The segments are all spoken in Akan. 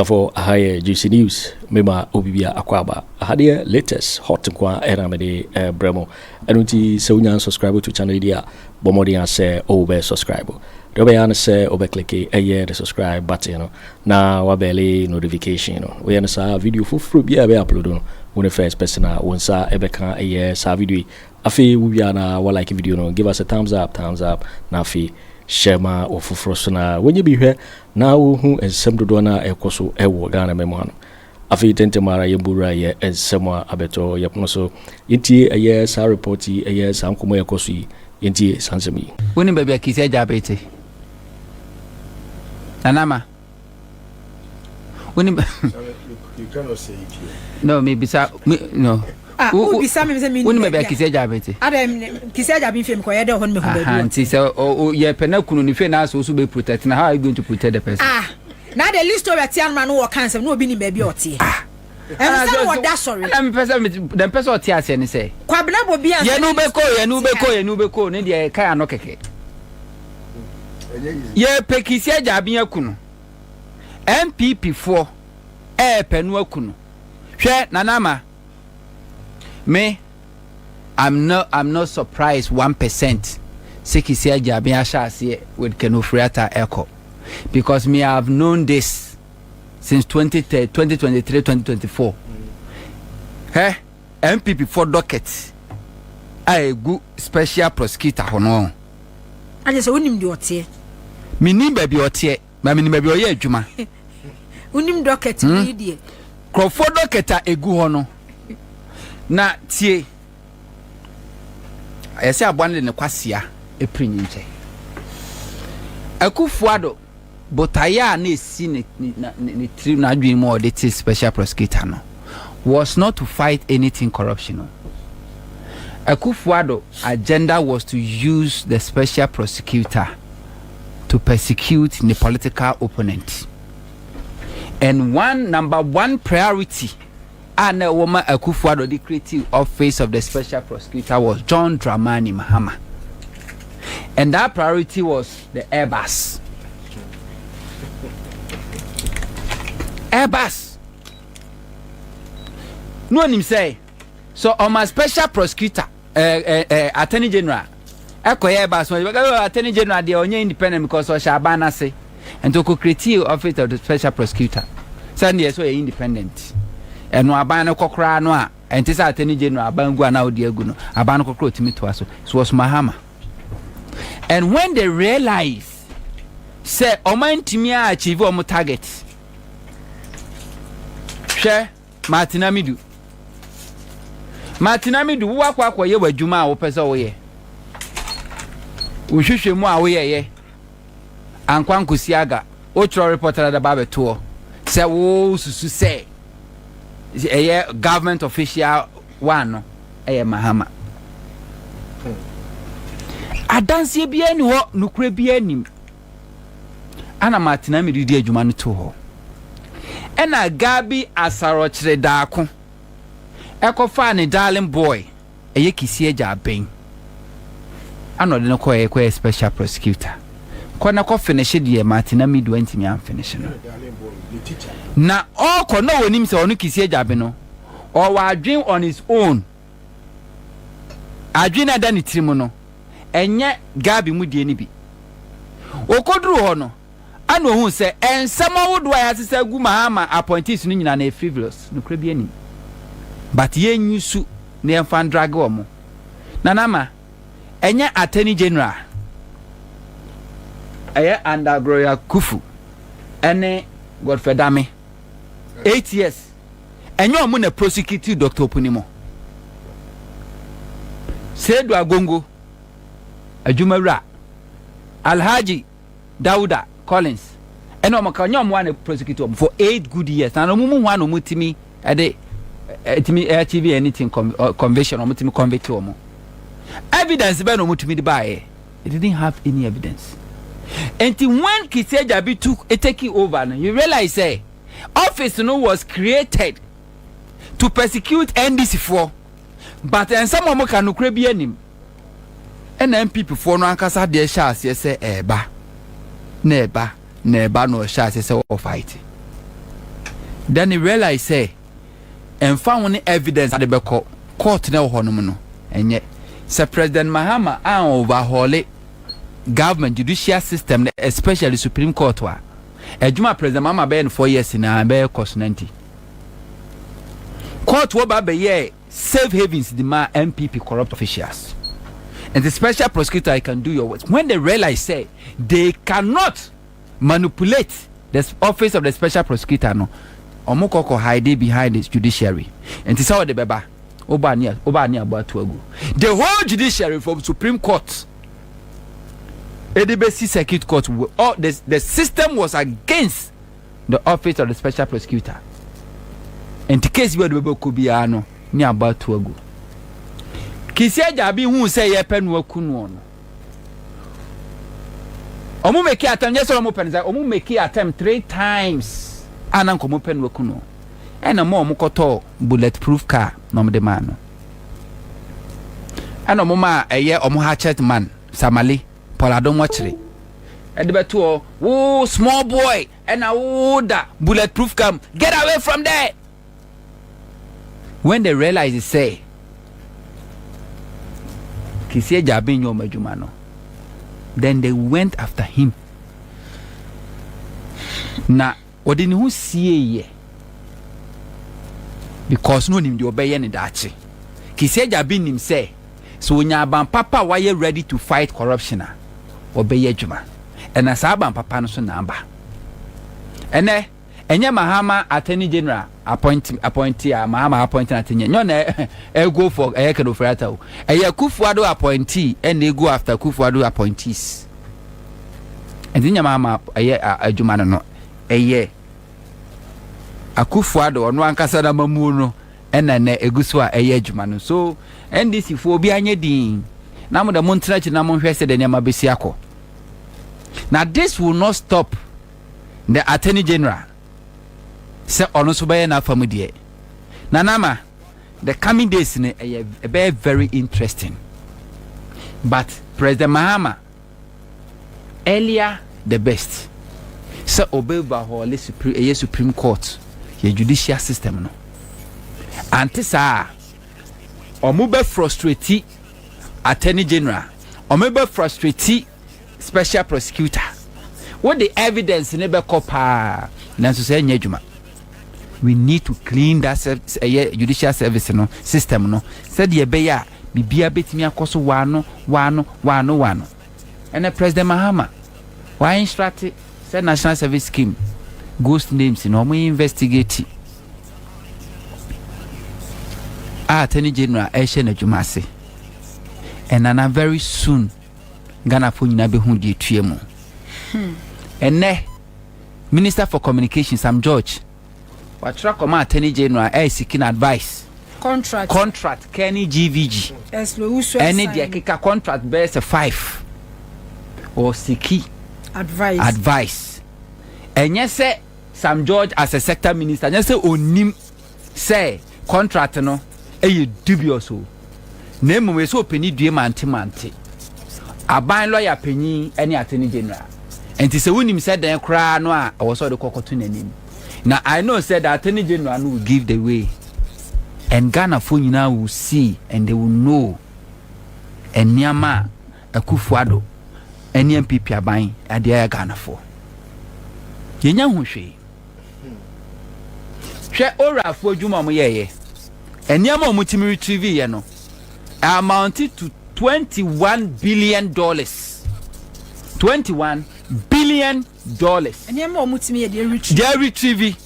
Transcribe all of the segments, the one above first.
for a higher juicy news. Mema Obibia Akwaba. Hadia latest hot nkwa eramede bremo. Enunti se unya subscribe to channel dia. Bomodi say obe subscribe. Dobe yana say obe click the subscribe button na wabele notification we yana sa video full bia be upload no when the first person wonsa ebeka sa video afi wubia na wa like video no give us a thumbs up na afi share ma ofufro so na when you be here na wo hu ensem dodo na ekoso ewo Ghana memo no afi tentemara yembura ye ensema abeto yepono so yiti sa report sa nkomo yekoso yiti sansemi woni baba kisi Agyapong Anama. You cannot say it here. No, maybe no. Who be some of them in the Kisi Agyapong. Adam Kisi Agyapong film ko yedo hon me hu ba. Auntie say ye penakunu ni fe na so be protect. Now how are you going to protect the person? Now the list of tian man wo cancer no be ni baby oti. And say what that sorry. I'm person the person oti ase ni say. Kwabena bobia. Ye nu beko ne de kai no keke. Ye pe Kisi Agyapong akunu. MPP 4 penu akunu. Hwe nanama. Me I'm not surprised 1% say Kisi Agyapong ashase with Ofori Atta echo. Because me I have known this since 2023 2024. Hey, MPP 4 docket. I go special prosecutor hono. I just unim di otie. Me ni baby otie, ma me ni baby oye adwuma. Unim docket ni die. Crofo docket a egu hono. Na tie. Ayese abwan ne kwasea eprinyi nche. Akufo Addo botaya na esi ne tri na adwin mo de special prosecutor no was not to fight anything corruption. Akufo Addo agenda was to use the special prosecutor to persecute the political opponent. And number one priority and a woman Akufo Addo the creative office of the special prosecutor was John Dramani Mahama. And that priority was the Airbus. Airbus. No one say. So on my special prosecutor, Attorney General, Airbus, Attorney General, they are independent because of Shabana say, and to create office of the special prosecutor. Sunday so independent. And no abano kokra no and this Attorney General Bangua now Dieguno, Abano kokro to me to us. It was Mahama. And when they realize, say, Oman Timia achieve our target, share Martinamidu. Martinamidu, wakwa ye wa juma o pesa oye. Ushushe mu awe ye. Ankwan kusiaga, otro reporter da babe to. Say wo susu say. Government official one Mahama. Adanse bia ni ho nukure bia nim ana Martinamidu di adwuma no to ho ena Gabby asare darko ekofa ne darling boy Kisi Agyapong Anno de no ko special prosecutor ko na ko finish the Martinamidu antimi am finish no na ko no wonim se onu Kisi Agyapong no or wa adwen on his own adwen ada ne tirimu no enye Gabby mu die ni bi okodru ho no ano hu se ensama wodo ya sese gu Mahama appointees no nyina na frivolous no kra bi ani but ye nyusu ne enfan drag wo mo nanama enye Attorney General underground kufu ene Godfredame 8 years enye omo na prosecute Dr. Opunimo Sedu Agongo Ajumara Alhaji Dauda Collins and Omakanyam one prosecutor for 8 good years. And Mumu one mutimi at the TV anything conviction or mutimi convict to omo. Evidence by no mutimi by it didn't have any evidence. Until when Kisi Agyapong took a taking over, you realize office was created to persecute NDC4, but and some of can be him. And MPP for no ankasa de chance say eba. Neba no chance say o fight. Then he realized say and found evidence at the beko court na honomo and yet Sir President Mahama overhaul government judicial system, especially Supreme Court wa. Ejuma President Mahama been 4 years in a be cost 90. Court wo ba be ye safe havens demand MPP corrupt officials. And the special prosecutor can do your work. When they realize say they cannot manipulate the office of the special prosecutor no omukoko hide behind the judiciary. And this how the beba obania about to go. The whole judiciary from Supreme Court EDBC Circuit Court, all the system was against the office of the special prosecutor. And the case where the could be Anno near about to go. Kisi Ajabi who say ye pen wakuno. Omu make attempt, yes, omu make attempt 3 times. Anan komu pen wakuno. And a more mukoto bulletproof car, no de man. And a mama a year omu hatchet man, Samali. Adom otchere Edibetuo, oh small boy and a older bulletproof come get away from there. When they realize it say Kisi Jabinyo Majumano, then they went after him. Na odini who see ye because no nim de obey any dachi. Kisi Jabinim say so when you papa why you ready to fight corruption obey adwuma ena saban papa no so namba ene enye Mahama Attorney General appointee Mahama appointing atenye nyo na go for Ofori Atta Akufo Addo appointee and go after Akufo Addo appointees endinya Mahama adwuma no Akufo Addo ono ankasa na mamu no ena na eguso a adwuma no so NDC fo obi anye din na mo da mo ntrachi na mo hwese de nema besi akọ. Now this will not stop the Attorney General say ono so be na famudie na nama the coming days ne very interesting, but President Mahama earlier the best say obeba holy Supreme Court ye judicial system no antisa omube frustrate Attorney General omube frustrate special prosecutor. What the evidence never copa nanso say nyadwuma. We need to clean that judicial service no system no said ye be ya bibia betimi akoso wano and President Mahama why instruct said national service scheme ghost names no mo investigate Attorney General Eshe na Jumase and na very soon Ghana for nyina be hu die tuemu ene Minister for Communication Sam George what track of Attorney General seeking advice contract Kenny GVG any the kika contract best 5 or seeking advice and yes say Sam George as a sector minister yes say onim say contract no dubious name we so penny due mante aban lawyer penny any Attorney General and say when him said then cry no I was so the kokoto nanim. Now I know said that Attorney General will give the way and Ghana for now will see and they will know and Nyama Akufo Addo any MPP aban at the Ghana for yenya hu hwe ora for djuma mo yeye and Nyama omutimi retrieve ye no amounted to $21 billion. $21 billion. And Nyama omutimi ye they retrieve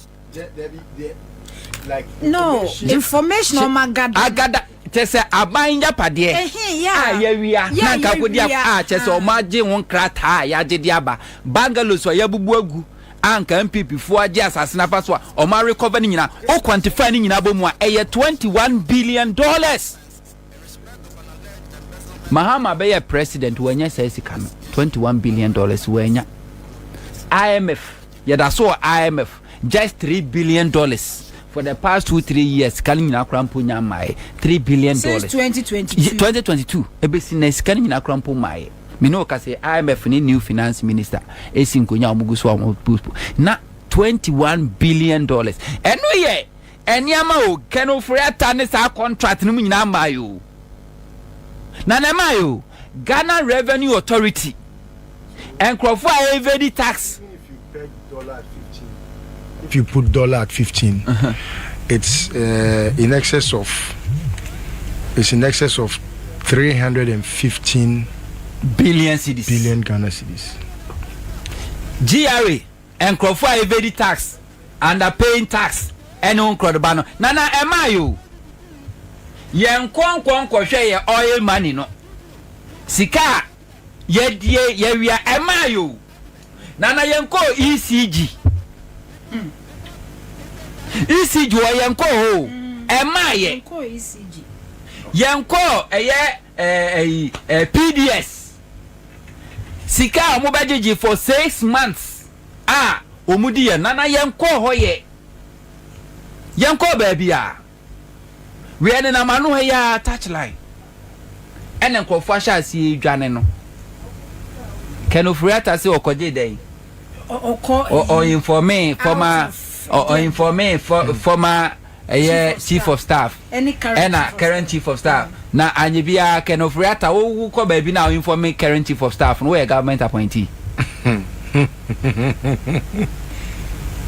like no information on my god agada tese abanja pade ya wia na nka kodi tese o maje won krata ya je dia ba bangalo so ya bubu agu anka MPP fo age asase na faso o ma recover ni nyina o quantify ni nyina bomu a $21 billion. Mahama be president wanya say sika no $21 billion wanya IMF ya da so IMF just $3 billion for the past 2-3 years calling na krampo nya mai $3 billion since 2022 business calling na krampo mai me no ka say IMF ni new finance minister esinko nya omuguso na $21 billion. And we ye enyama can Ofori Atta ne sa contract no nyina mayo. Na na mayo Ghana Revenue Authority and Krofo evade tax. If you put dollar at 15, it's in excess of 315 billion cedis. Billion Ghana cedis. GRA and Krofo evade tax and are paying tax and on crodobano. Nana emayo. Yen kon share oil money no. Sika ye we are emayo. Nana yenko ECG. ECG wa yenko ho. Emaye. Yenko ECG. Yenko PDS. Sika omobajeji for 6 months. Omudi ye nana yenko ho ye. Yenko baby ya. We ene na manu he ya touchline. Ene nkofo sha si dwane no. Ken Ofori Atta se okoje dey. O informe former chief of staff. Current chief of staff. Na anyibia Ken Ofori Atta wo ko ba bi na informe current chief of staff no we government appointee.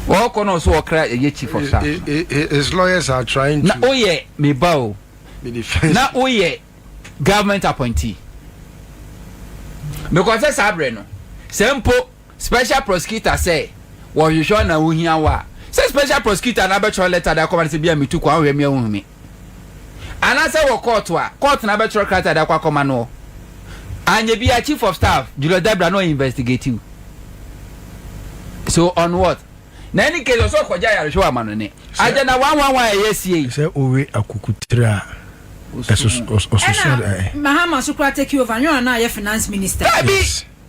What can also occur a chief of staff? His lawyers are trying to. Na oye me bow. Na oye government appointee. Because that's Abreno. Simple special prosecutor say, "Well, you sure na uhia wa." Say special prosecutor na be letter that come and say be me to kwa Aremeyaw Anas. And I say wo court na be letter that kwa come no. And you be a chief of staff, Julo Debra no investigate you. So on what? Na any case also koja ya show amano ne. Aja na 111 yesie. Say owe akukutra. Mahama Sukra take you over. You are now your finance minister. Gabby,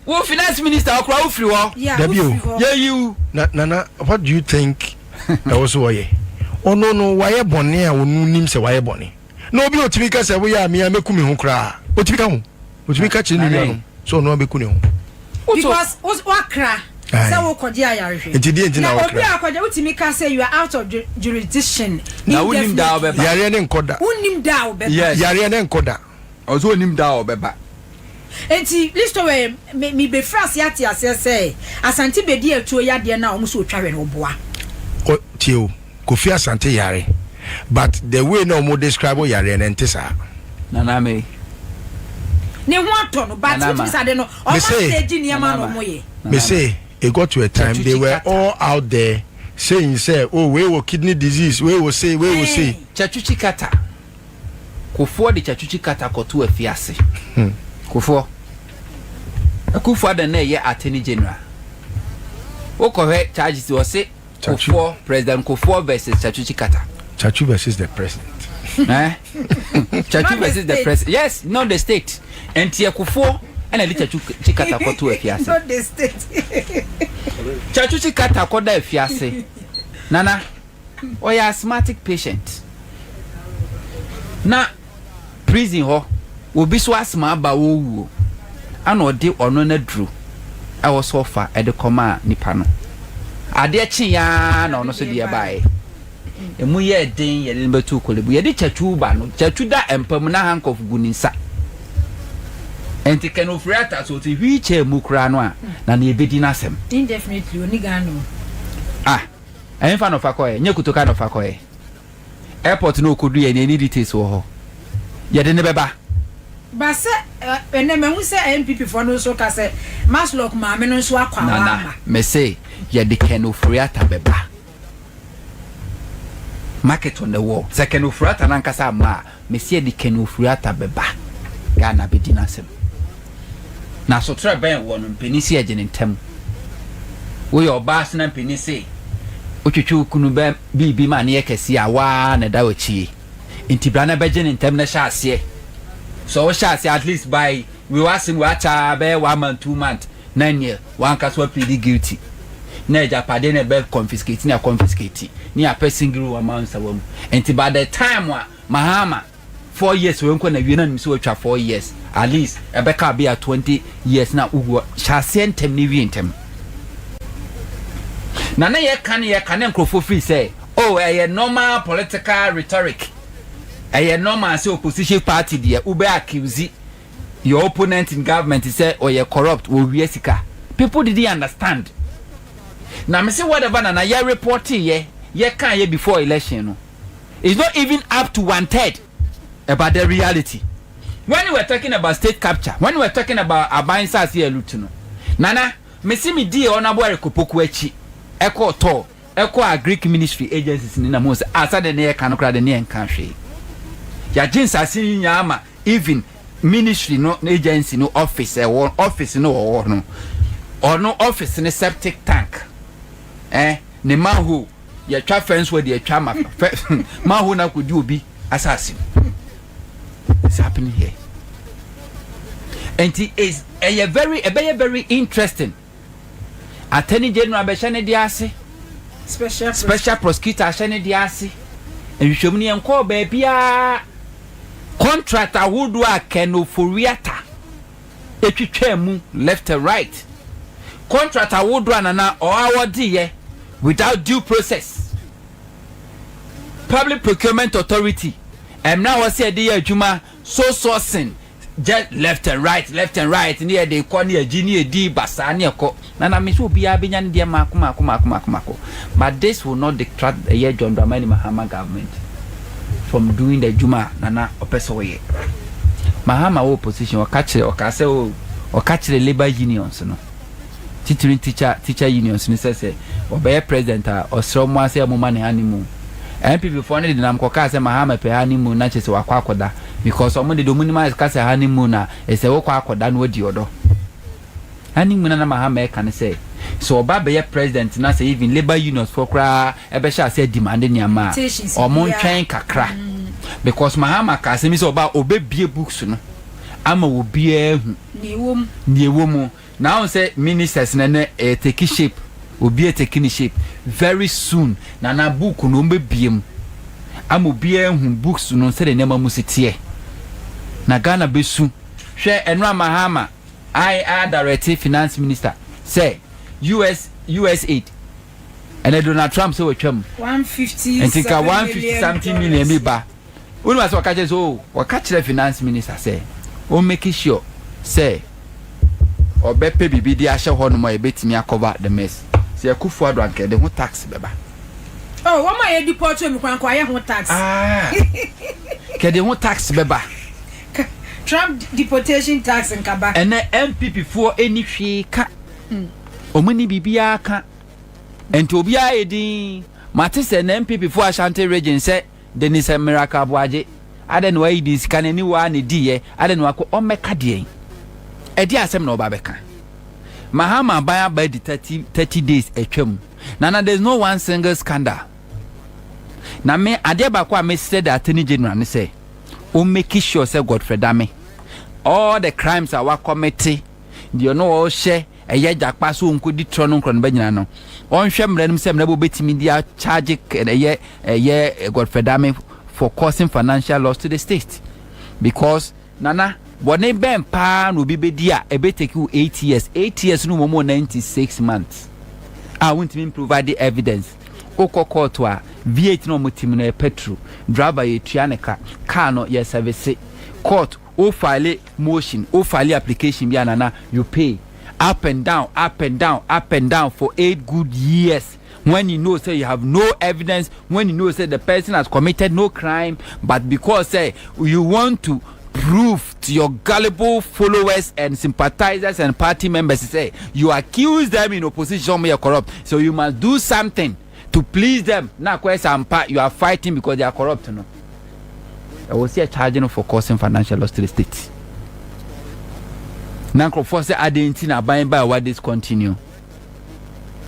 wo finance minister okra ofri wo. Yeah, you. Nana, what do you think? That was why. Oh no, why bonny? I will nim say why bonny. No be otimika say we are me amekumi ho kra. Otimika ho. Otimika chini no. So no amekuni ho. Because wakra. So Kojo Kyeremanteng. Now Kojo Utimika say you are out of jurisdiction. Now unim da obeba. Yare ne nkoda. Unim da obeba. Yes. Yare ne nkoda. Ozo unim da obeba. Enti listo we me be France yati say Asante Bediatuo yade na omuso otware no boa. O tio Kofi Asante yare. But the way no mo describe yare ne ntisa. Nana me. Ne ho ato no but it is ade no. O ma say niam no moye. Me say it got to a time they were all out there saying say oh we will kidney disease we will say chachuchi kata Kofo de chachuchi kata kotu afiase Kofo Akufo Addo na ye attorney general okohe charges was say Kofo president Kofo versus chachuchi kata Chachu versus the president Chachu versus the president yes not the state and tie Kofo and a little chikata kotu afiase not the state chachu chikata koda afiase nana or ya asthmatic patient na prison ho obi so asthma ba wo ana ode ono na dru I was offer e de koma nipa no ade chi ya na ono so de bae emu ye den ye de betu kolebu ye de chachu ba no chachu da empam na handcuff guninsa enti Ken Ofori Atta so ti hwiche mu kra no a na na ebedi nasem indefinitely oni gano enfa no fakoye nye kutoka no fakoye airport no kodu ye ni details wo ho ye de ne beba ba se ene me hu se MPP for no so ka se maslock ma me no so akwa na me say ye de Ken Ofori Atta beba market on the wall se Ken Ofori Atta nan kasa ma me say de Ken Ofori Atta beba Ghana bedi nasem na so tre ben wo no penisi agene ntem wo yo baas na penisi otwetwe kunu be bibi ma na yekesi awa na da wachi intibra na begene ntem na sha ase so wo sha ase at least by we was in wacha be 1 month 2 month 9 year one kaso plead guilty na japade na be confiscate ni a person group amount sawam enti by the time wa Mahama 4 years we nko na wie na nimse watwa 4 years at least ebeka be 20 years na ugo chase ntem ni wie ntem Nana ye can nkrofo free say, oh, a normal political rhetoric. A normal say opposition party there, ube accuse your opponent in government say, or you're corrupt, or yesika. People didn't understand. Now, me say whatever na ye report ye can ye before election. No. It's not even up to 1/3 about the reality. When we were talking about state capture, when we were talking about Aban Sas here Lutuno, Nana, me see me di honorable Ekopokwechi, Eko to, Eko a Greek ministry agencies in Namos, asade ne kanokra de ne country. Ya jins asini nyama, even ministry no agency no office, office no or no office in a septic tank. Ne mahu ya twa fence where the chama mahu na could you be assassin. It's happening here. And it is a very interesting. Attorney General Beshane Diasi, Special Prosecutor Shane Diasi, and you show me and call baby contractor would work and Ofori Atta. Left and right. Contractor would run an hour DA without due process. Public Procurement Authority. And now I say the Juma so sourcing just left and right near the corner genie D Basania ko. Nana misu be abinyan dia mako. But this will not detract the year John Dramani Mahama government from doing the Juma Nana Opesoye. Mahama opposition or catch the labor unions no. Teacher unions ni say or be president or someone say mo money honeymoon. MPP for the nam koka say Mahama pe honeymoon na chese wakwa akoda because omo de minimize ka say honeymoon na e say wakwa akoda no di odo. Honeymoon na Mahama e kan say so oba be president na say even labor unions for kra e be sha say demand ni ama omo ntwen kakra because Mahama ka say mi say oba obebie books no ama obi ehu ni ewomu now say ministers na take shape obi taking shape very soon na book no mbebiem am obi ehu books no say the name musitie na Ghana besu hwe enra Mahama I directive finance minister say US8 and Donald Trump say wetwam 150 and think 150 something million me ba unu was wakache so wakache finance minister say o make sure say obepe bibi di ahye ho no mo ebetimi cover the mess say Akufo Addo anke de ho tax beba oh wo ma ye deport me kwan kwa ye ho tax ke de ho tax beba Trump deportation tax in Kaba and MPP for any hwe ka omuni bibia ka enti obia edin mate se na MPP for Asante region say Denis Miracle Boaje aden wa idi sika na ni wa ne diye aden wa ko omeka de edi asem na obabeka Mahama baya by the 30 days etwam na there's no one single scandal na me ade ba kwa me said the attorney general ne say o make sure say Godfrey Dame all the crimes are committee the no all share eye jakpa so nko di tro no nkro no banyina no on hwe mranum se mrabo betimi dia charge eye Godfrey Dame for causing financial loss to the state because nana bone ben pa no bi bedia e be take you 8 years no more 96 months I want to provide the evidence okoko to a V8 no motimi no petrol driver ye tuaneka car no ye service court o file motion o file application bi anana you pay up and down for 8 good years when you know say you have no evidence when you know say the person has committed no crime but because say you want to prove to your gullible followers and sympathizers and party members say you accuse them in opposition they are corrupt so you must do something to please them now question you are fighting because they are corrupt no I will see a charging for causing financial loss to the state now for say identity buying by what this continue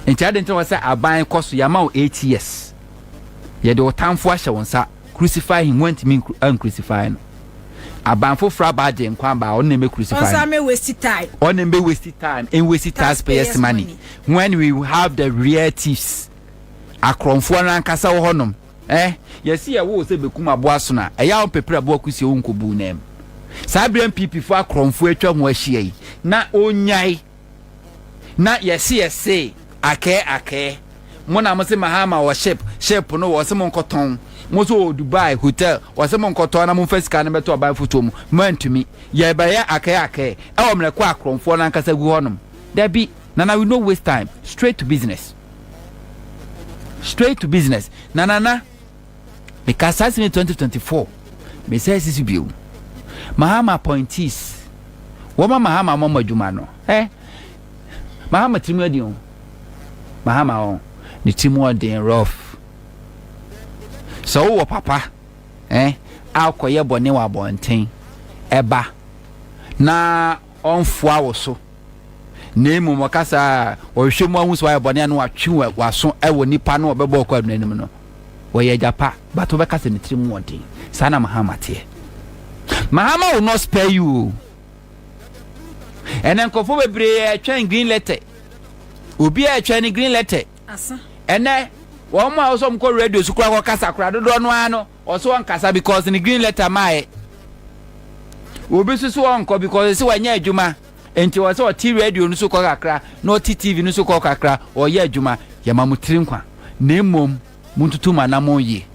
and identity was say buying cost yama 8 years ye do time for sha crucify him went me uncrucify abanfo fra baje nkwa ba on me crucify on me waste time and waste taxpayers money when we have the real thieves akromfo na nkasa wo honom yes ye wo se bekum aboaso na eya on pepre aboakusi wo nkobu nem sabrian pp fo akromfo atwa ho ahia na onyai na yes ake mona mo se Mahama or ship no was some cotton mozo Dubai hotel or some cotton am first can beto buy foto man to me ye ba ya ake e me kwa akronfo na nkasa gu honum there be nana we no waste time straight to business nana because as in 2024 me say this bill Mahama appointees woma Mahama mama juma no Mahama timu adi Mahama on the timu adi rough so wo papa akoye bone wa bonten eba na onfoa wo so nemu mokasa o hwemu ahuso wa bone na watwe waso ewo nipa na obebo kwa adunanim no wo ye japa but obekasa ne timu adi sana Mahama tie Mahama will not spare you. And then Kofo bebre trying green letter. Obi a trying green letter. Asa. And then one more also call radio so kwa kasa kra do no ano also on kasa because in the green letter my obi so on ko because se wanya adwuma enti wo se o ti radio no so kwa kakra no ti TV no so kwa kakra o ye adwuma ya mamutiri nkwa na mom muntutu manamo ye.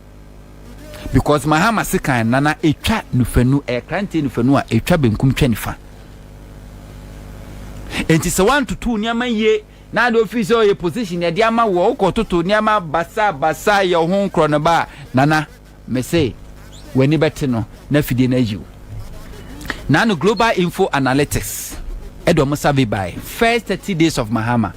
Because Mahama sikan nana etwa nufanu krante nufanu a etwa benkum twanifa enti se 1 to 2 niama ye na do office o ye position e dia ma wo kototo niama basa ye ho nkro ne ba nana me say weni bete no na fidie na yiw na no global info analytics edom survey by first 30 days of Mahama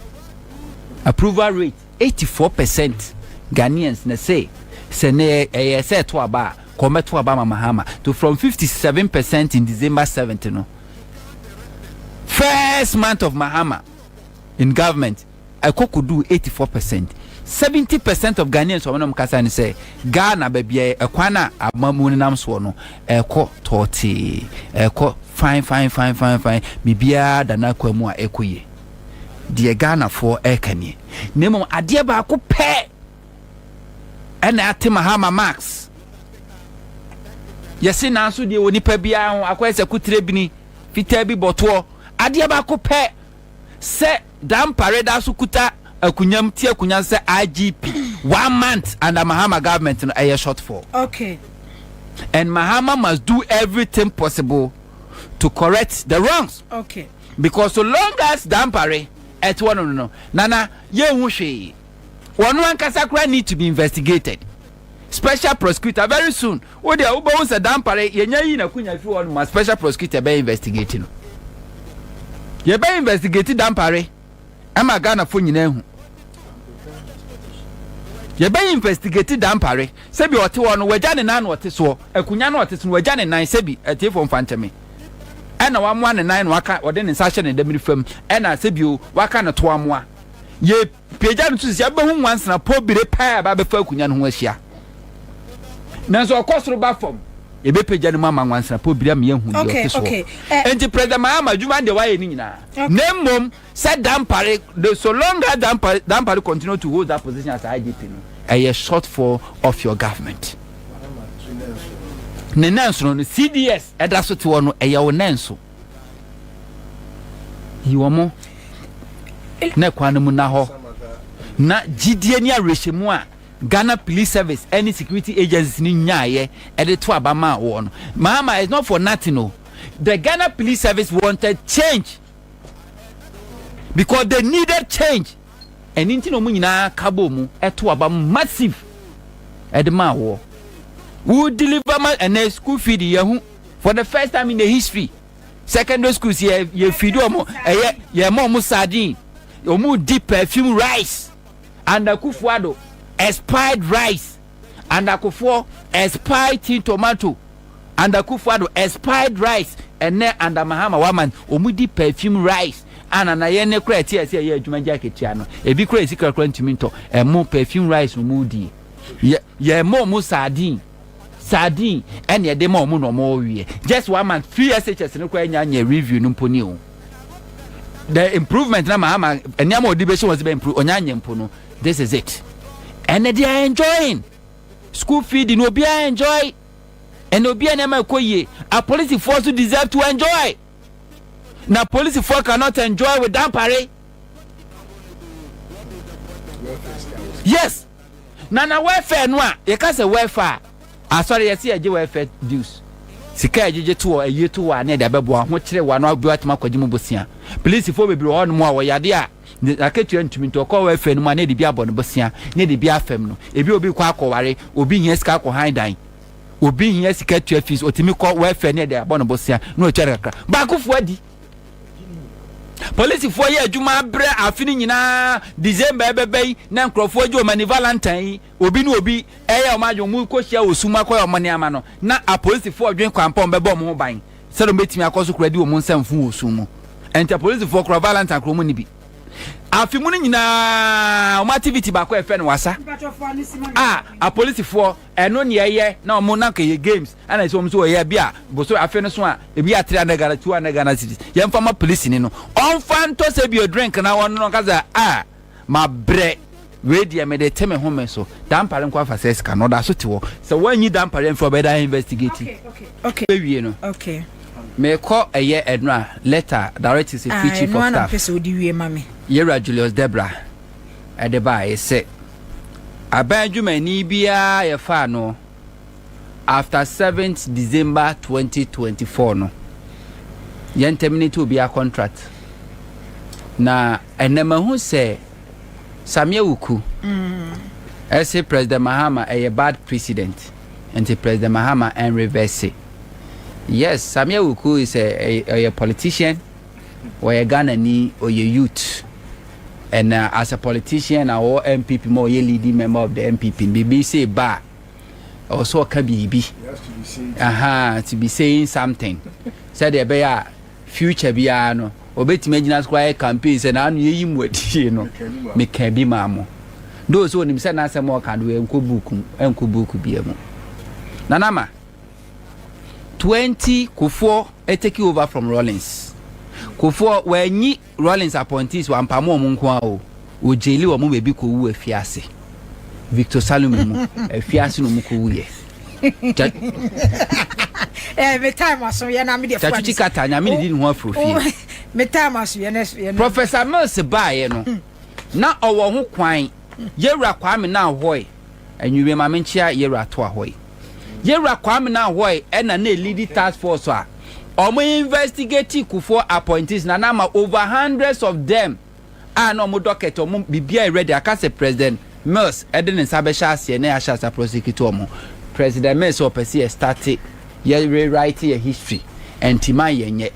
approval rate 84%. Ghanaians na say sene say to aba come to aba Mahama to from 57% in December 17 no first month of Mahama in government I could do 84%. 70% of Ghanaians who kasa say Ghana baby ekwana amamu nam so no eko 30 eko fine bibia dana kwamu a ekoye de Ghana for ekanie nemo ade ba ko pe ena ate Mahama Max yesi na so de onipa bia ho akwese kutre bini fita bi boto ade ba ko pe se dam pareda so kuta akunyam ti akunya se IGP 1 month under Mahama government no a short for. Okay. And Mahama must do everything possible to correct the wrongs. Okay. Because so long as dampare at one no nana ye hu hwe one kasakura need to be investigated. Special prosecutor very soon. O de ubo won se dampare ye nya yi na kunya fi one ma special prosecutor be investigating. Ye be investigate dampare. Ama Ghana fo nyina hu. Ye be investigate dampare. Sebi ote wono wagya ne nan ote so. Akunya no ote so wagya ne nan sebi etiefo mfanteme. Ena wa moa ne nan no aka ode ne nsa hye ne damiri fam. Ena sebi o waka ne to amoa. Ye pagya no tusi abe hu wansana po bire pa ba be fa akunya no ho ahia. Nanso okosoro ba fam. Ye be pagya no mama wansana po bire am ye hu ye ote so. Enti president Mahama Juma de wa ye ni nyina. Nemmom said dampare so long as dampare continue to hold that position as IGP no. A shortfall of your government. Nenanso no CDS edaso to no e yawo nanso. Yiwomo na kwana mu na ho. Na gidie ni arehemu a Ghana Police Service any security agencies ni nyaaye e de to abama wo no. Mahama is not for nothing no. The Ghana Police Service wanted change because they needed change. And into no munyina kabo mu eto aba massive edema wo who deliver man and school feed yehu for the first time in the history. Secondary schools ye feed omo ye mo sardine omu deep perfume rice and Akufo Addo expired rice and Akufo expired tin tomato and Akufo Addo expired rice and then under Mahama woman omu deep perfume rice ana na ye ne kra tie ase ye adwuma jacket ya no ebi kra sikra kra ntimi nto mo perfume rice mu di ye mo sardine and ye de mo no mo wie just 1 month 3 SHS no kwa nya review no mponi o the improvement na Mahama eniam odi be was be improve onya nya mpo no this is it and they are enjoying school feed no be enjoy and obi eniam akoye a police force deserve to enjoy. Now police folk cannot enjoy with dampare. Yes. Nana welfare no a ye ka say welfare. Asare ye see age welfare dues. Sika ejeje to a ye to wa na de bebo ho kire wa no abuatuma kwajimu bosia. Police fo bebre ho no mo a wo yade a aketua ntumi to call welfare no ma na de bia bo no bosia na de bia afem no. Ebi obi kwa akọware, obi hia sika akọ handan. Obi hia sika tua fees otimi call welfare na de abo no bosia na otchere kakra. Ba Akufo Addo police for ye adwuma bre afini nyina December ebebei na nkrofo adwo mani Valentine obi na obi eya omadwo mu kohia osuma koya omani ama no na a police for adwen kwampon bebo mo ban se do betimi akoso kuradi wo mu nsamfu osumu enta police for kro Valentine kro mu ni bi afimu nyina o activity ba ko efe no wasa a police for eno ne ye na o mu na ka ye games ana so so ye bia bo so afe no so a e bia 300 Ghana 200 Ghana cities ye mfa ma police ni no on fan to se bi o drink na won no kaza ma bre we dia me de teme home so dampare nkwa fa ses ka no da so ti wo se wanyi dampare mfa be da investigate okay we no okay me call eye edna letter directed to chief of staff person odi wie mame Yera Julius Debra edeba ese abanjuma ni bia ye fa no after 7th December 2024 no yen terminate obi a contract na enema hu se Sammy Wuku ese President Mahama a bad precedent and President Mahama and reverse. Yes, Sammy Wuku is a politician or a Ghanaian or a youth. And as a politician, our MPP more a leading member of the MPP. BBC bar also can be to be saying something. Said there be a future biano. Obeti imagine square campaigns and anu ye no me can be mamo. Those who himself na some more can do enko book biamo. Nanama 20 Kufo take over from Rollins. Kufo when Rollins appointees wa mpamo munkwa o jeli wa mu bebi ko wu afiase. Victor Salome mu afiase no mu ko wu ye. Me time aso ye na me de fwa. Tatuchi kata nya me di ho afrofi. Me time aso ye na Professor Mills bae no. Na owo ho kwan. Yewura Kwame na hoy. Anyiwe ma menchia yewura to ahoy. Yewura Kwame na hoy e na lead task force a omo investigate Kufo appointees na na ma over hundreds of them. No mo docket omo bibia ready akase President Mills eden nsabesha ase na asha prosecutor mo. President Mills opesi start ye rewrite your history and tima yenye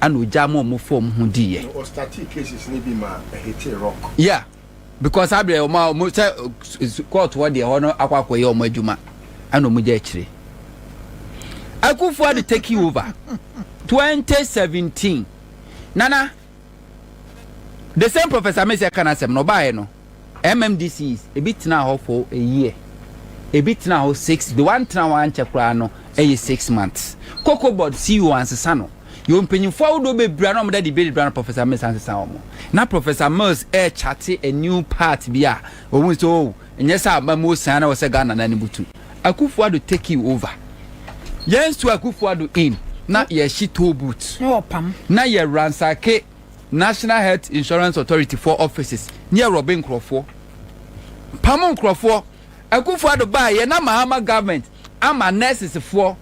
anu jamo mo form hu di ye o start cases ni bi ma hete rock. Yeah, because abre o ma mo court what dey hono akwakọ ye o ma adwuma anu mo je akire. Akufo Addo take you over 2017 nana the same Professor Messi kanasem no bae no MMDCs a bit now for a year, a bit now 6, the one time one chekrano 6 months. Cocoa board see you answer sano. You open for do be brano that debate brano Professor Mills answer samo. Now Professor Mills chatty a new part bia. Oh so and yes I most sana was a gun and any butu. Akufo Addo take you over. Yes to Akufo Addo in. Na ye she two boots. No pam. Na ye ransake National Health Insurance Authority for offices near Robin Crawford. Pamon Crawford, Akufo Addo buy ye na Mahama government ama nurses for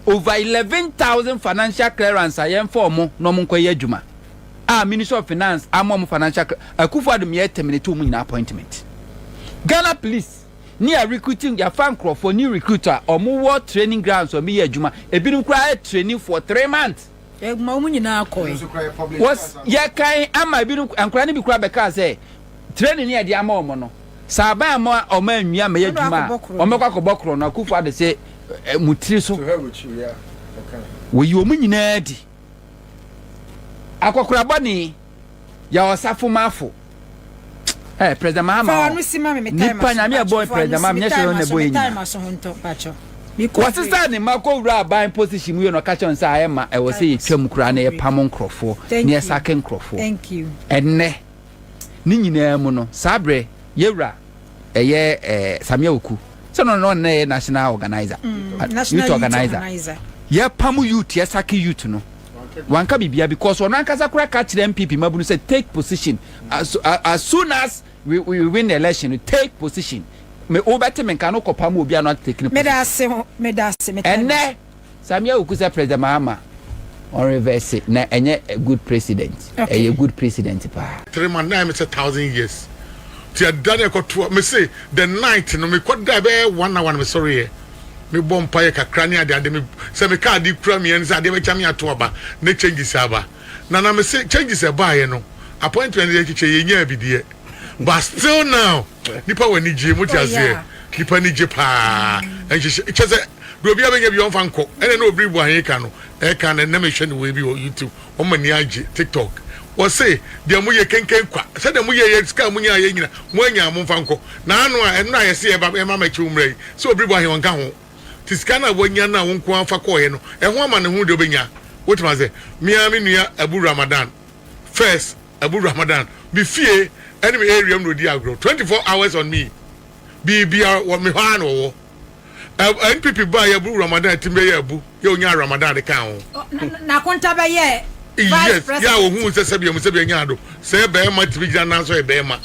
over 11,000 financial clearance ayen for mo no mo koye adwuma. Minister of Finance amom financial Akufo Addo me terminate mu na appointment. Ghana police near recruiting ya fan Crawford new recruiter or more training grounds or me adwuma. Ebinum kra training for 3 months. Was ya kai ama binu ankura ni bi kura beka say training ni ade ama omo no saba ama omo anwia ma yadwuma omo kwakobokro na Akufo Addo say mutiri so we yi omu nyina di akokura bani ya osafo mafo President Mahama ni panya mi boy President Mahama nyesho ne boy ni What is that in Marco Rabbi position? We are not catching Sayama. I was saying, Chum Crane, Pamon Crawford, near Saken Crawford. Thank you. And ne Nina Mono, Sabre, Yera, a year, Sammy Wuku. So, no, national organizer. National organizer. Yeah, Pamu youth, yes, Saki youth, no. One can be because one can catch them people, Mabu said, take position as soon as we win the election, take position. Me obete men kanu kopa mo obi not taking position. Me da se. And ne Sammy Okusa President Mahama on reverse it. Na enye a good president. A good president pa. 3 man na me say 1,000 years. Ti adane ko to me say the night no me ko da be 1 hour me sorry. Me bom pa ye kakra ne ade me say me ka di kura me en say ade be cha me ato aba ne changes aba. Na me say changes aba ye no. Appointment dey chiche ye nya bidie. But still now, nipa wani je muti ase. Nipa ni je pa. And she say do be abenya bi on fanko. Ene na obri bu ahe ka no. E ka na me hwe ne we bi on YouTube. O mani age TikTok. O say de mu ye kenken kwa. Say de mu ye ska mu nya ye nyina. Mu anya mu fanko. Na anu a eno aye se e ba e ma machi umrei. So obri bu ahe won ka ho. Tiska na wonya na won ko anfa ko ye no. E ho ama ne hu de obenya. Wotima say me nua Abu Ramadan. First Abu Ramadan. Be fear enemy area no di agro 24 hours on me bibia wo me hwan wo NPP ba ya bu Ramadan timbe ya bu ye onya Ramadan de kan ho na konta ba ye yes ya wo hu se sebia mu sebia nya do se be ma tibi gina na so e be ma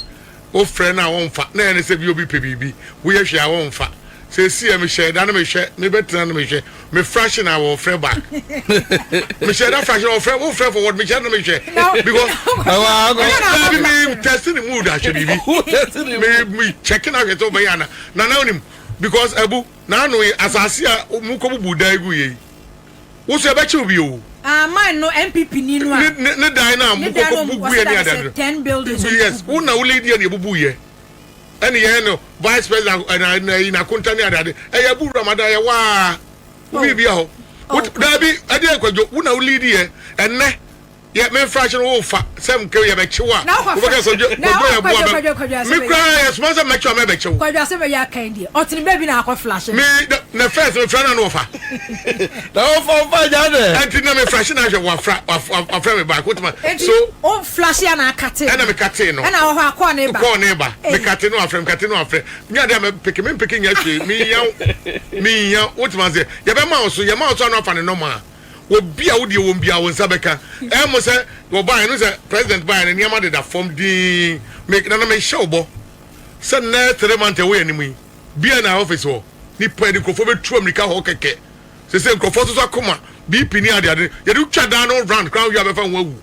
o frɛ na won fa na ene se bi obi pe bibi wo ye hwe a won fa se si e me hwe da na me hwe me betra na me hwe me fraction na wo frɛ back me hwe da fraction wo frɛ for what me hwe na me hwe because me testing the mood actually me checking out it over yana na onim because Abu na no asase a mu ko bubu dai gu yi wo so e be che obi o mine no MPP ni no a ne dai na mu ko bubu ye ni adad 10 buildings yes wo na wo lady na bubu ye ene ye no vice president na konta ni adad e ya bu Ramadan ye wa obi bia ho da bi ade akwajo wo na wo lady ye enne ye me fraction wo fa sem ke ye be chewa wo be so jo ya bo me cry sponsor me chewa me be chewa kwajo se be ya kan die otini baby na akọ flash me na first me fra na no fa da wo fa ja de anti na me fraction na je wa fra me back what so o flash ya na akate na me kate no na wo ha akọ na ba me kate no afrem nya de me peke nya hwe me yan what man say ye be ma so no fa ne normal obi a wodi won bia won sabeka e mo se wo ban no se president ban ne niam de da form din make na me showbo se na 3 months away animu bia na office ho ni pa di kofo be tu amerika ho keke se kofo so akoma BP ni ade ye do twa down no round crown you abefa won awu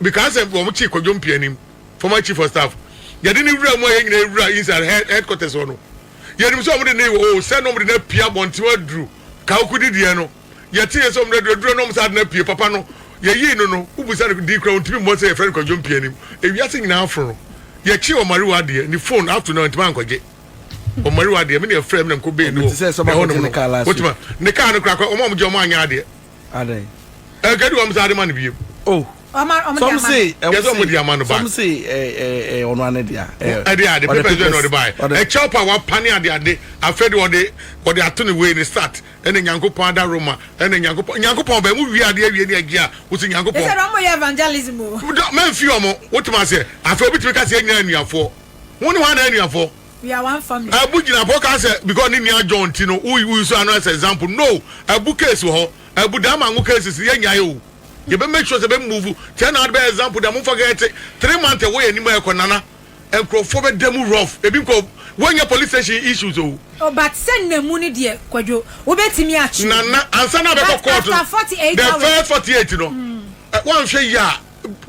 because wo mo chi Kojo Mpianim former chief of staff ye di ni wura mo ye nyina wura inside headquarters ho no ye ni so mo de ne o se no mo de na pia bonti wadru ka okudi die no ye tie so mre duro no msa na pie papa no ye yi no ubusa di kra ontimi mo say friend Kojo Mpianim e wiase nyina afro ye chi o mari wade ni phone after no ntima ankoje o mari wade me na frame na nko be no otima ne ka no kra o mo je o mo anya ade gadu o msa ade man bi oh some say some say ono ane dia ade people do no dey buy e chopper wa pani ade afedi wo dey ato ne way ni start ene nyankopon da Roma ene nyankopon ba mu wi ade awie ni agia wo si nyankopon e say no mo evangelism o man fi omo wotima say afa obi timi ka say nya anuafo woni wa na anuafo we are one family abu gina bo ka say because ni nia John Tino we so another example no abu case ho abu da ma ngu cases ye nya yo you be make sure say be move ten out be example da mo forget 3 months away animo e ko nana and crofo be demu rough ebi ko when your police station issues oh but send na mu ni de Kwajo wo betimi achi nana ansa na be ko court the first 48 no one hwe ya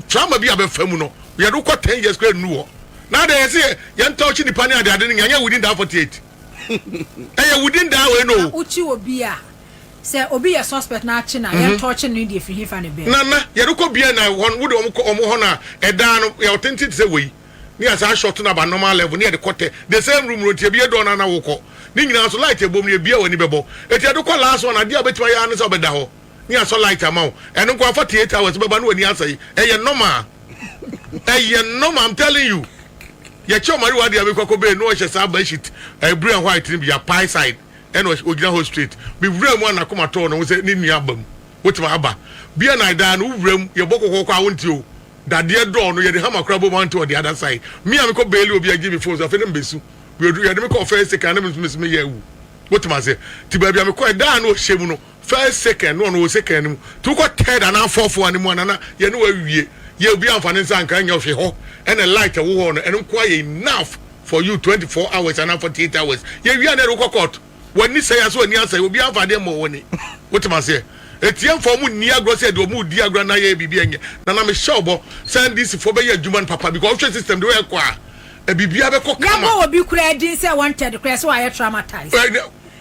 trauma bi abefamu no we do ko 10 years grade nu now they say yan touch ni pani ade ni nya within that 48 within that way no uchi obi a say obi ye suspect na achi na yan touch ni de fi hifa ne be nana ye do ko bia na won wo de omo ho na eda no ye authentic say we ni asa short na ba normal level ni e de kote the same room rotie bia do na wo ko ni nyina so light ebom ni bia wani bebo eti do ko last one ade abetima ya ne so beda ho ni aso light amount eno ko 48 hours beba no wani asai normal I'm telling you ye cho mari wadi abekwa be no hye sa ba shit blue and white ni bia pie side eno ogina ho street bi wura mu na koma to no wo se ni nua bam wotima aba bia na da no wura ye bokoko kwa wonti o dade do no ye de hama krabo man to the other side me am ko beli obi agi me phone so afedem besu we do ye de me ko first second na me ye wu wotima se ti ba bia me ko da no hyemu no first second no second mu tu ko third and fourth one mu na ye no wawie ye be amfani san kan nya hwe ho and a light wo ho no and quite enough for you 24 hours and 48 hours ye wi na ro court wani say aso ani answer obi amfade mo woni what ma say etiem for mu ni agro say do mu di agro na ye bibi enye na me shobo send this for be ye adwuma papa because option system do e kwa e bibia be ko kama ya bo obi kura din say wanted kura so I traumatized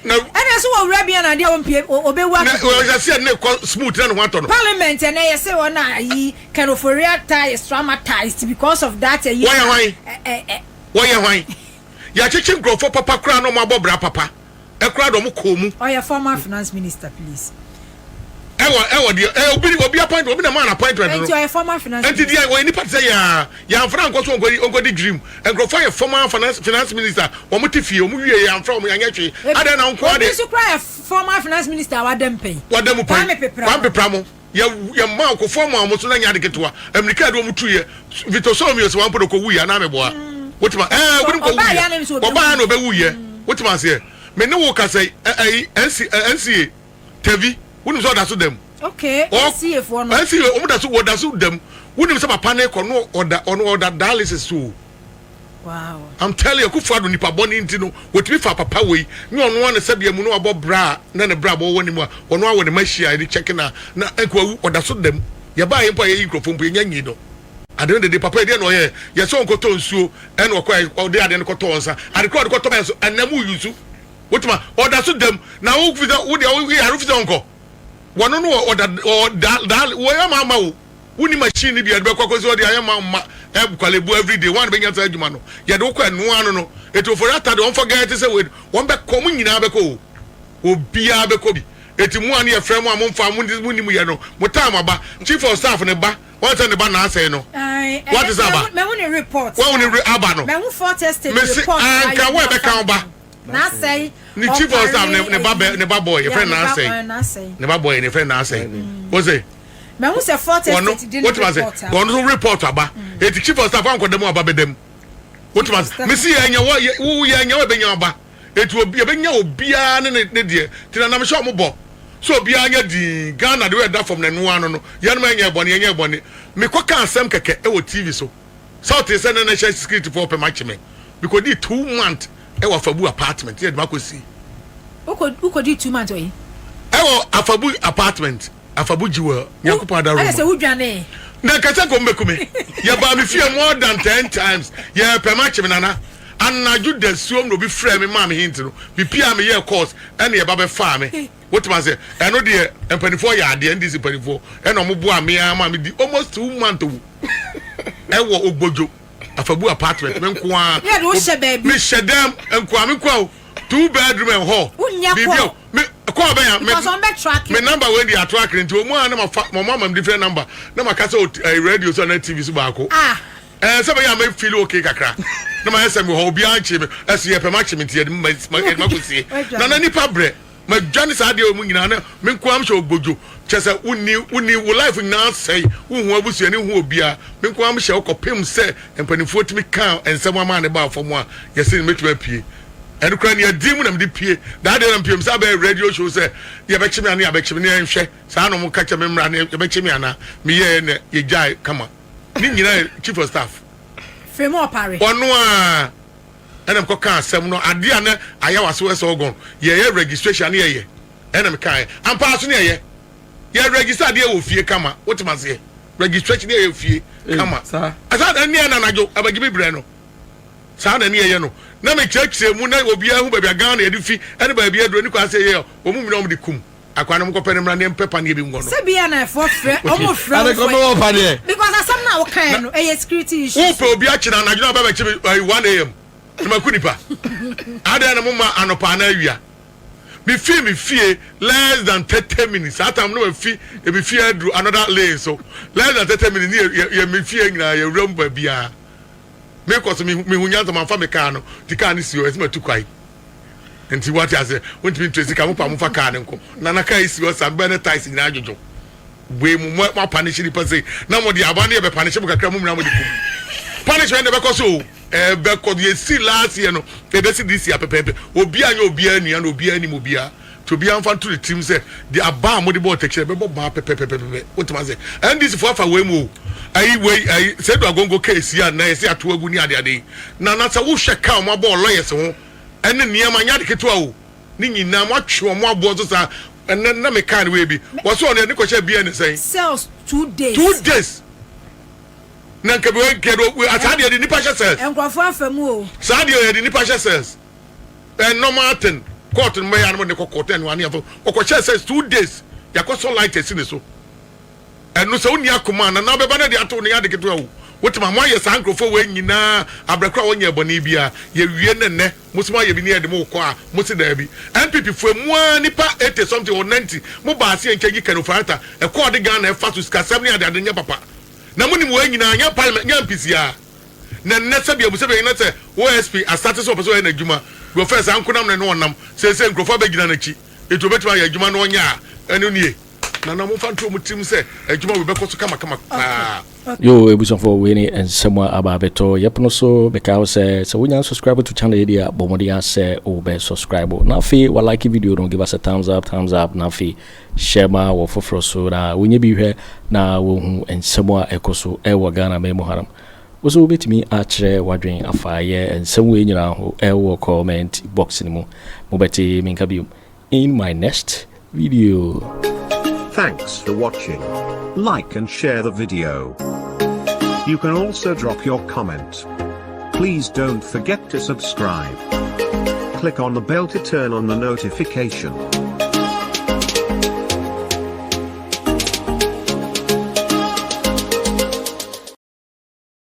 na and so we rabia na dia obewa na we say na smooth na no to no parliament and you say one yi can Ofori Atta is traumatized because of that why ya chichi grofo papa kura no ma bobra papa e kura do mo komu or your former finance minister please obi appoint obi na man appointment no. And you are a former finance minister. And today when any party say ya Frank go so go di dream and go for a former finance minister o mo tifie o mo wie ya from ya nyatwe ada na nko ade so cry former finance minister wadam pen wan pepra mo ya ma ko former mo so na nya de ketewa America do mo tuye Victor Somio so wan podo ko wuya na me boa wotima woni ko wuya oba na obe wuye wotima say me ne wo ka say NCA TV wouldn't so that's them. Okay. See if one. I see what that's them. Wouldn't say panic or no or that dialysis too. Wow. I'm telling you, Akufo Addo nipa boni ntino. What we for papa we. No one say be mu no about bra. Na ne bra bo woni mu. Ono a woni machia ni check na enko or that's them. Ya ba yempo ye microphone bu nyanyi no. Ade de papa de no ye. Ye so nko to nsuo. En okwa o de ade nko to onsa. Ade ko to me so enamu yusu. Wotima or that's them. Na wo fi wo de wo ya rufi nko. One no or that where mama wuni machine bi adbe kwakozi odi ayama ma kwalebu every day one be nyata adwuma no ye de kwa no ano no eto Ofori Atta don't forget say we one be kom nyina be ko obia be ko bi eti mu an ye frem am mfa mu ni mu ye no mutam aba chief of staff ne ba what say ne ba na say no what is aba me woni report what woni aba no me won for tested report ka we be kan ba na say ni chief of staff ne ba boy your friend na say ne ba boy ne friend na say what say me who say 40 didn't what was it one report aba et chief of staff anko dem aba bedem what was me see anya wo ye anya we benya aba et obi e benya obia ne de tina na me sho mo bo so obia anya di Ghana de we da from na no ano no ye no anya bone me ko kan asem keke e wo TV so south is na national security for pe match me because the 2 months e wo Afabu apartment ye de makosi uko di 2 months oyi e wo Afabu apartment Afabu jiwa Akufo Addo I say udwane na kata ko mbekume ya ba me fear more than 10 times ya pe match me nana anaju da suom no bi frɛ me ma me hint no bi pia me ye course ene ye ba be fa me what man say eno de empanifo ya ade ndisi empanifo eno mo bo ame ama me di almost 2 months e wo ogbojo Afabu apartment me nko a ya do she baby me shedam nko a me nko 2 bedroom and hall bibio me ko ba ya me number when the track into omo na my mama different number na makasa radio so na TV so ba ko se ba ya me feel okay kakra na ma ese me ho obi anche me ese ye pe ma che me tie ma ko sie na nipa bre ma dwane sa de omu nyina na me nko am hye ogbojo chese uni wo life na say wo hu abusu ani hu obia me nko am hye okopem se empanifo timi kan ensem ama ne ba afom a yesi metuma pie and crying your demon and the pie that didn't pm sabe radio show say ye be chimi ani abechimi ne nhwe sa no mo ka che memra ne ye be chimi ana me ye ne ye jai kama ni nyina chief of staff fremo opare ono a enam ko kan asem no ade ana ayawa so so ogon ye registration ye enam kan ampa so ne ye register de wo fie kama wotima se registration ye fie kama asa da ni ana najo abagibi bre no sa na ni ye no na me church mu na obia hu babia Ghana edifi ene babia dro ni kwa se ye o mu mi no de kum akwana mo ko pene mra ne pepa ne bi ngono se bia na for frɛ omo frɛ ade ko mo pa de because asam na wo kan no e security issue wo pe obia china na juna baba chi 1 am ma kunipa ade na mo ma anopa na awia me fie less than 30 minutes atam no fi e be fie adru another lane so less than 30 minutes ye me fie nyina ye wram babia me ko so me hunyanta man fa me car no ti car ni si o esima tukwai enti what ya say won't be trace ka mo pa mo fa car nko na na kai si o sa be na ties ni ajojo we mu ma punish ni pa say na mo di aba na ye be punish mo kakra mo na mo di kum punish when be ko so be ko ye si last year no e be si this year pepe obi anya obi anu na obi ani mo bia to be amfan to the team say the aba mo the ball take be ba pepe what man say and this for we mu I said we go case here na say ato agu ni ade na say wo hwe ka mo ball lawyers ho ene niam anya de keto o ni nyina mo atwe mo abo so sa ene na me kan we bi wo so on ne ko hwe bia ne say cells 2 days na nka we kedo asade de nipa hwe cells enkrofo afamu o asade de nipa hwe cells normal thing court me ya no ne court en wan yafo okoche says 2 days yakoso light esi so enu so uni akoma na beba na de ato ne ya de keto awu wotima mo aye sankrofo we nyina abrakra wonye eboni bia ye wie ne musima ye bi ne de mo ko a musi da bi MPP fo mu nipa 80 something or 90 mo ba ase enkeji Ofori Atta e ko de Ghana e fa to ska 7 ade nya papa na muni mo nyina anya parliament nya MPC a na nessa bia busa be na se OSP asate so person na adwuma go first ankunam ne no onam se nkrofo ba gina na chi eto betima ya adwuma no nya enu nie na mo fanto mo tim se adwuma we be ko so kama yo ebuson for we ni ensemwa ababeto yepno so beka say so wonya subscribe to channel here bomodia say o be subscribe na fi wa like video don't give us a thumbs up na fi share ma wo foforo so na wonya bi hwe na wo hu ensemwa ekoso e wo Ghana me mo haram ozo betimi atchere wadwen afaye ensem we nyina ho e wo comment box ni mu beti minka bi in my next video. Thanks for watching. Like and share the video. You can also drop your comment. Please don't forget to subscribe. Click on the bell to turn on the notification.